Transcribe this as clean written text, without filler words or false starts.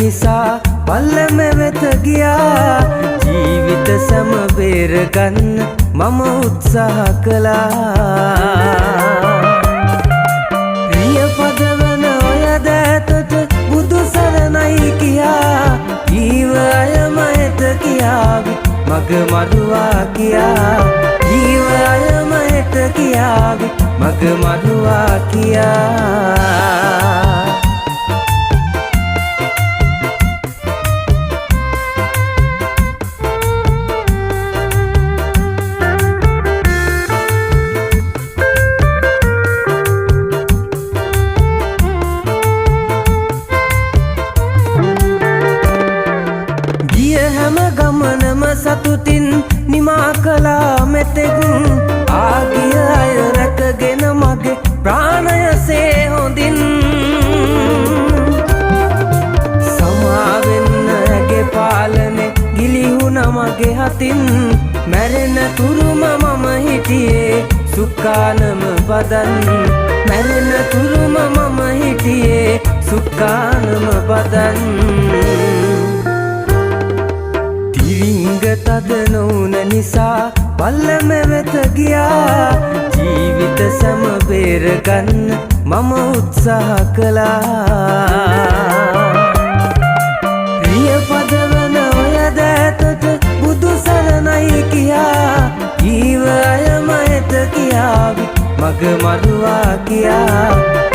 නිසා පල්ලම වෙත ගියා ජීවිත සම බේරගන්න මම උත්සාහ කළා ප්‍රිය පදවන ඔය දෑතට බුදු සරණයි කියා ජීව අයමයට කියාවි මග මරුවා කියා ජීව අයමයට කියාවි මග මරුවා කියා ගමනම සතුටින් නිමා කළා මෙතෙක් ආගිය අය රැකගෙන මගේ ප්‍රාණයසේ හොඳින් සමාවෙන්න ඇගේ පාලනේ ගිලිහුණ මගේ හතින් මැරෙන තුරුම මම හිටියේ සුක්කානම බදන් මැරෙන තුරුම මම හිටියේ සුක්කානම බදන් තද නොවුන නිසා පල්ලම වෙත ගියා ජීවිත සම බේරගන්න මම උත්සාහ කළා ප්‍රිය පදවන ඔය දෑතට බුදු සරණයි කියා ජීව අයමයට කියාවි මග මරුවා කියා